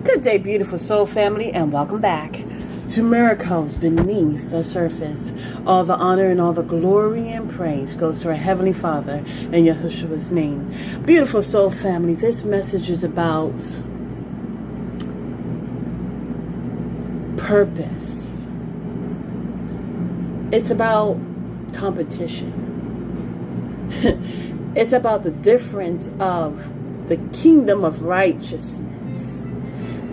Good day, beautiful soul family, and welcome back to Miracles Beneath the Surface. All the honor and all the glory and praise goes to our Heavenly Father in Yeshua's name. Beautiful soul family, this message is about purpose. It's about competition. It's about the difference of the kingdom of righteousness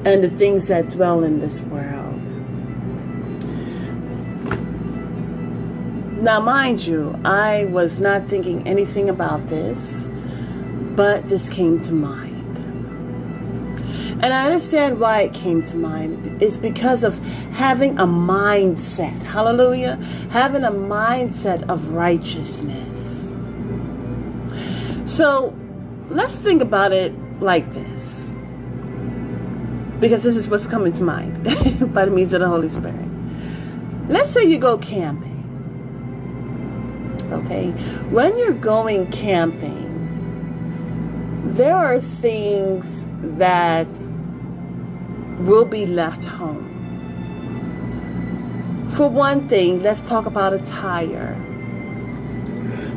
and the things that dwell in this world. Now, mind you, I was not thinking anything about this, but this came to mind. And I understand why it came to mind. It's because of having a mindset, hallelujah, having a mindset of righteousness. So, let's think about it like this. Because this is what's coming to mind by the means of the Holy Spirit. Let's say you go camping. Okay? When you're going camping, there are things that will be left home. For one thing, let's talk about attire.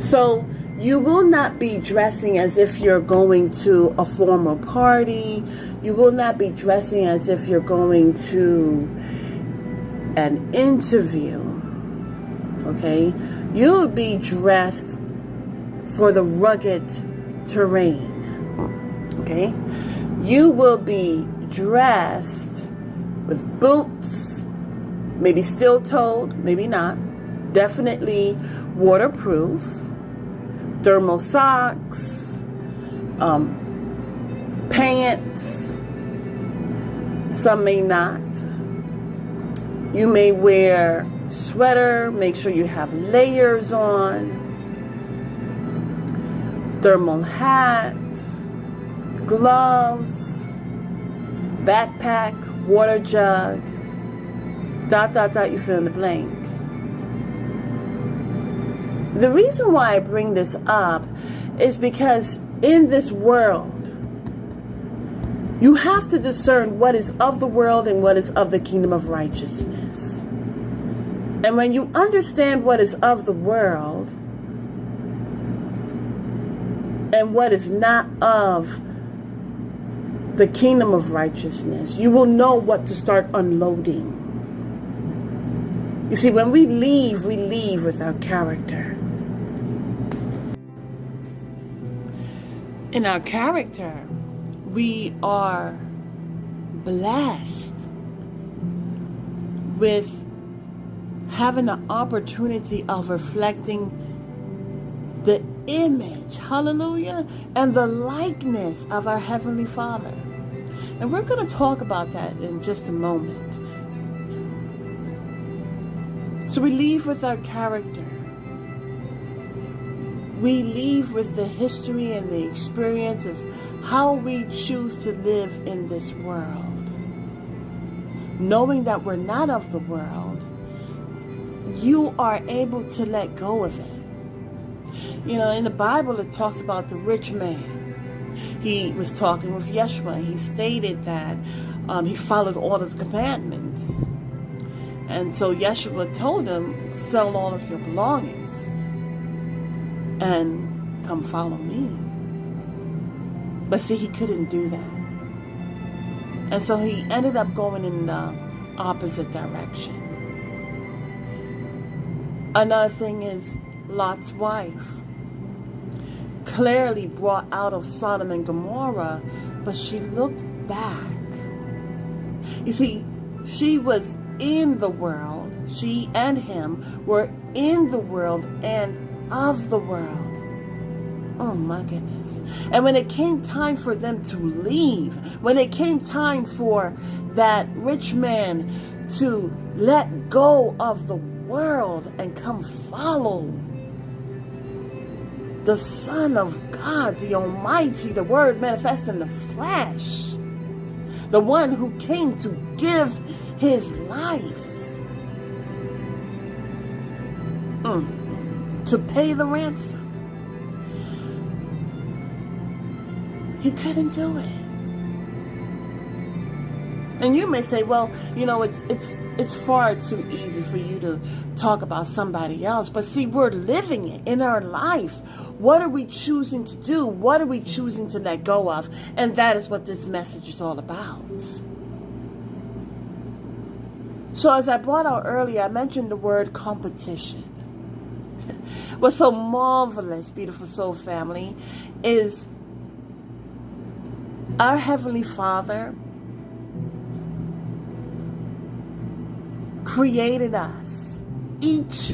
So, you will not be dressing as if you're going to a formal party. You will not be dressing as if you're going to an interview. Okay? You'll be dressed for the rugged terrain. Okay? You will be dressed with boots, maybe steel-toed, maybe not. Definitely waterproof. Thermal socks, pants, some may not. You may wear sweater, make sure you have layers on, thermal hat, gloves, backpack, water jug, ... you fill in the blank. The reason why I bring this up is because in this world, you have to discern what is of the world and what is of the kingdom of righteousness. And when you understand what is of the world and what is not of the kingdom of righteousness, you will know what to start unloading. You see, when we leave with our character. In our character, we are blessed with having the opportunity of reflecting the image, hallelujah, and the likeness of our Heavenly Father. And we're going to talk about that in just a moment. So we leave with our character. We leave with the history and the experience of how we choose to live in this world. Knowing that we're not of the world, you are able to let go of it. You know, in the Bible, it talks about the rich man. He was talking with Yeshua. He stated that he followed all his commandments. And so Yeshua told him, sell all of your belongings and come follow me. But see, he couldn't do that. And so he ended up going in the opposite direction. Another thing is Lot's wife. Clearly brought out of Sodom and Gomorrah, but she looked back. You see, she was in the world. She and him were in the world and of the world. Oh my goodness. And when it came time for them to leave, when it came time for that rich man to let go of the world and come follow the Son of God, the Almighty, the Word manifest in the flesh, the one who came to give his life to pay the ransom. He couldn't do it. And you may say, well, it's far too easy for you to talk about somebody else. But see, we're living it in our life. What are we choosing to do? What are we choosing to let go of? And that is what this message is all about. So as I brought out earlier, I mentioned the word competition. What's so marvelous, beautiful soul family, is our Heavenly Father created us, each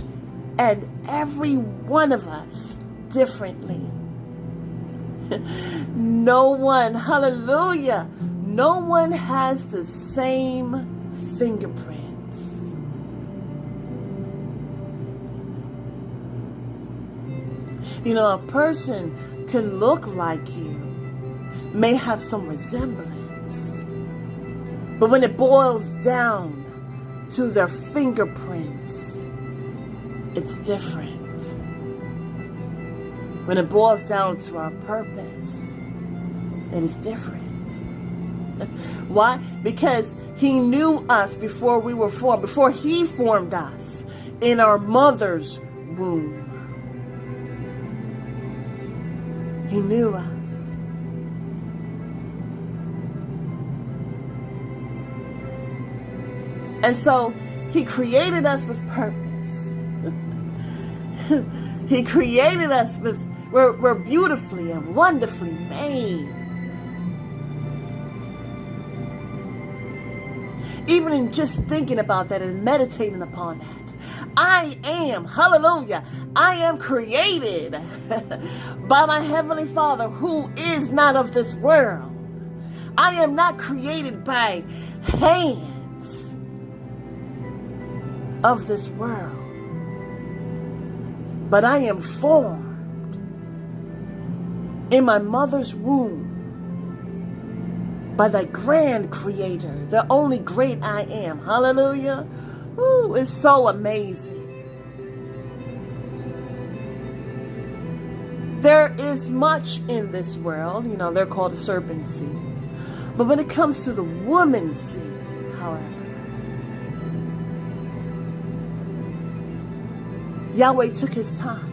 and every one of us, differently. No one, hallelujah, no one has the same fingerprints. A person can look like you, may have some resemblance, but when it boils down to their fingerprints, it's different. When it boils down to our purpose, it is different. Why? Because He knew us before we were formed, before He formed us in our mother's womb. He knew us. And so He created us with purpose. He created us with, we're beautifully and wonderfully made. Even in just thinking about that and meditating upon that, I am, hallelujah, I am created by my Heavenly Father who is not of this world. I am not created by hands of this world, but I am formed in my mother's womb by the grand Creator, the only great I am. Hallelujah. Ooh, it's so amazing. There is much in this world, they're called a serpent seed. But when it comes to the woman seed, however, Yahweh took His time.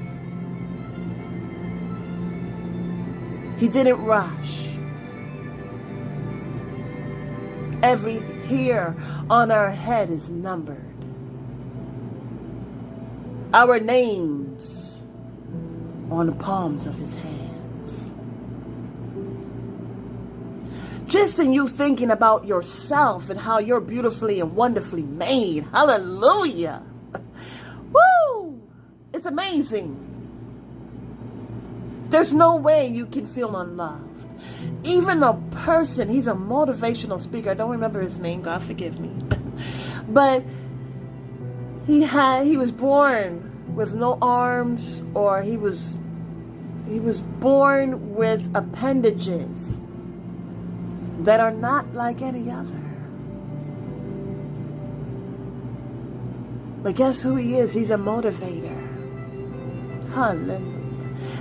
He didn't rush. Every hair on our head is numbered. Our names on the palms of His hands. Just in you thinking about yourself and how you're beautifully and wonderfully made. Hallelujah. Woo! It's amazing. There's no way you can feel unloved. Even a person, he's a motivational speaker. I don't remember his name. God forgive me. But he was born with no arms, or he was born with appendages that are not like any other. But guess who he is? He's a motivator. Hallelujah.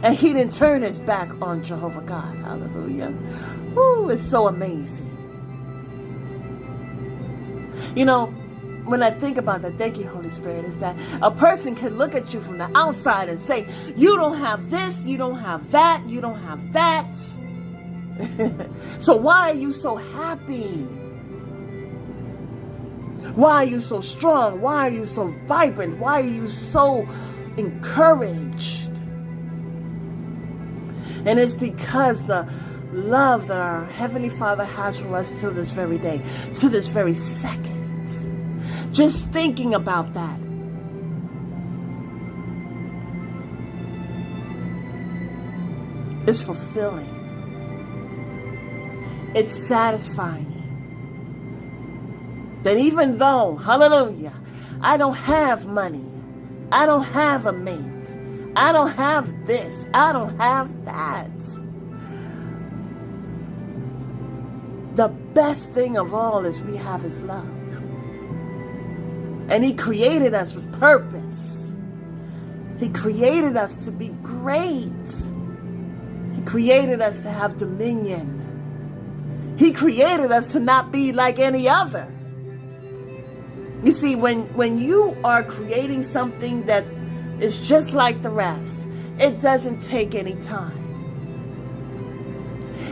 And he didn't turn his back on Jehovah God. Hallelujah. Ooh, it's so amazing. When I think about that, thank you, Holy Spirit, is that a person can look at you from the outside and say, you don't have this, you don't have that, you don't have that. So why are you so happy? Why are you so strong? Why are you so vibrant? Why are you so encouraged? And it's because the love that our Heavenly Father has for us to this very day, to this very second. Just thinking about that. Is fulfilling. It's satisfying. That even though, hallelujah, I don't have money, I don't have a mate, I don't have this, I don't have that, the best thing of all is we have His love. And He created us with purpose. He created us to be great. He created us to have dominion. He created us to not be like any other. You see, when you are creating something that is just like the rest, it doesn't take any time.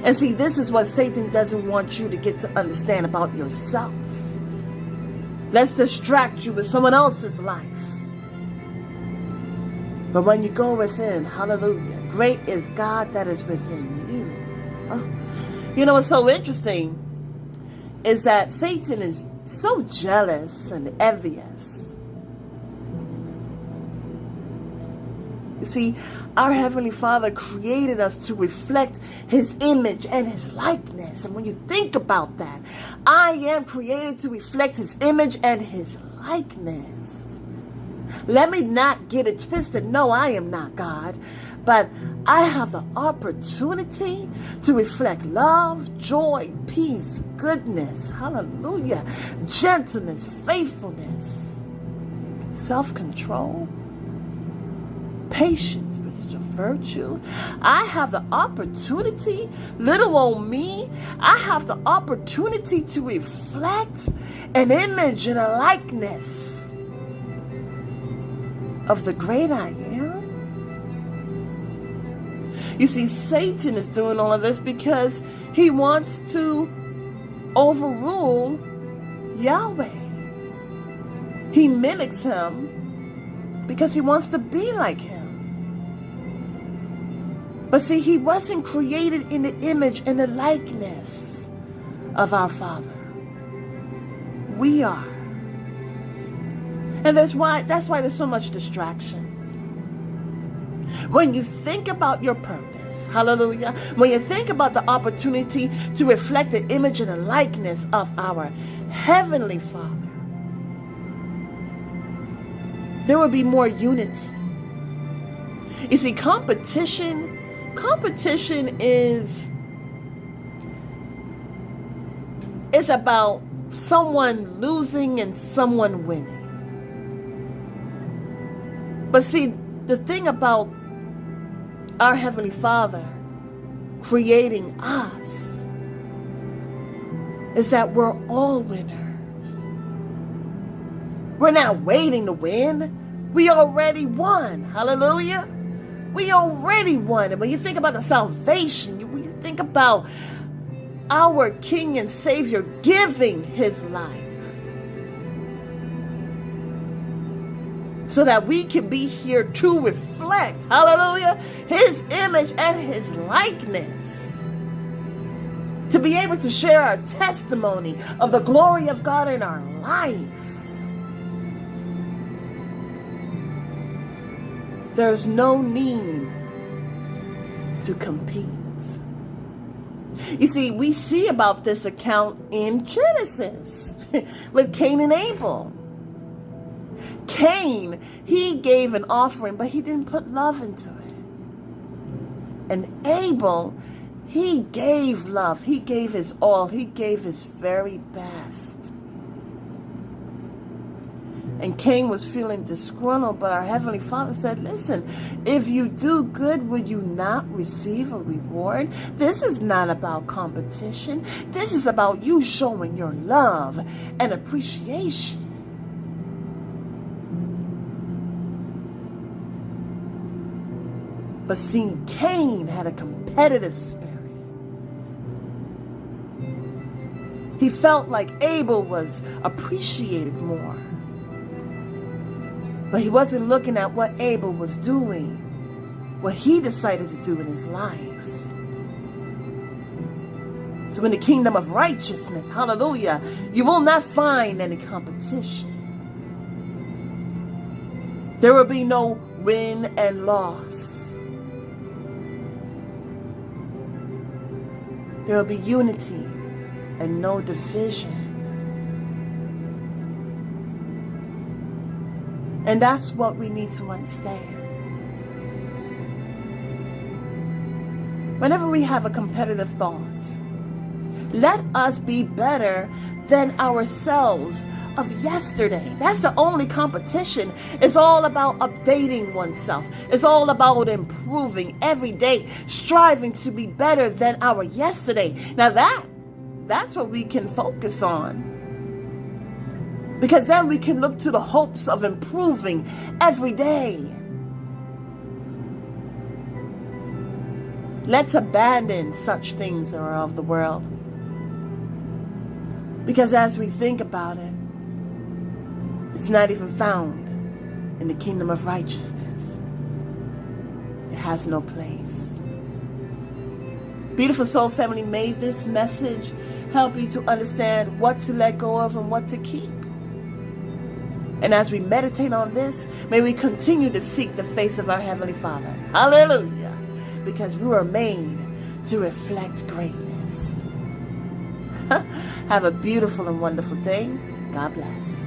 And see, this is what Satan doesn't want you to get to understand about yourself. Let's distract you with someone else's life. But when you go within, hallelujah, great is God that is within you. Oh. You know what's so interesting is that Satan is so jealous and envious. You see, our Heavenly Father created us to reflect His image and His likeness. And when you think about that, I am created to reflect His image and His likeness. Let me not get it twisted. No, I am not God. But I have the opportunity to reflect love, joy, peace, goodness, hallelujah, gentleness, faithfulness, self-control, patience, which is a virtue. I have the opportunity, little old me, I have the opportunity to reflect an image and a likeness of the great I am. You see, Satan is doing all of this because he wants to overrule Yahweh. He mimics him because he wants to be like him. But see, he wasn't created in the image and the likeness of our Father. We are. And that's why there's so much distractions. When you think about your purpose, hallelujah, when you think about the opportunity to reflect the image and the likeness of our Heavenly Father, there will be more unity. You see, competition is about someone losing and someone winning. But see, the thing about our Heavenly Father creating us is that we're all winners. We're not waiting to win. We already won. Hallelujah. We already won. And when you think about the salvation, when you think about our King and Savior giving His life so that we can be here to reflect, hallelujah, His image and His likeness. To be able to share our testimony of the glory of God in our life. There's no need to compete. You see, we see about this account in Genesis with Cain and Abel. Cain, he gave an offering, but he didn't put love into it. And Abel, he gave love. He gave his all. He gave his very best. And Cain was feeling disgruntled, but our Heavenly Father said, listen, if you do good, will you not receive a reward? This is not about competition. This is about you showing your love and appreciation. But see, Cain had a competitive spirit. He felt like Abel was appreciated more. But he wasn't looking at what Abel was doing, what he decided to do in his life. So in the kingdom of righteousness, hallelujah, you will not find any competition. There will be no win and loss. There will be unity and no division. And that's what we need to understand. Whenever we have a competitive thought, let us be better than ourselves of yesterday. That's the only competition. It's all about updating oneself. It's all about improving every day, striving to be better than our yesterday. Now That's what we can focus on. Because then we can look to the hopes of improving every day. Let's abandon such things that are of the world. Because as we think about it, it's not even found in the kingdom of righteousness. It has no place. Beautiful Soul family, may this message help you to understand what to let go of and what to keep. And as we meditate on this, may we continue to seek the face of our Heavenly Father. Hallelujah. Because we were made to reflect greatness. Have a beautiful and wonderful day. God bless.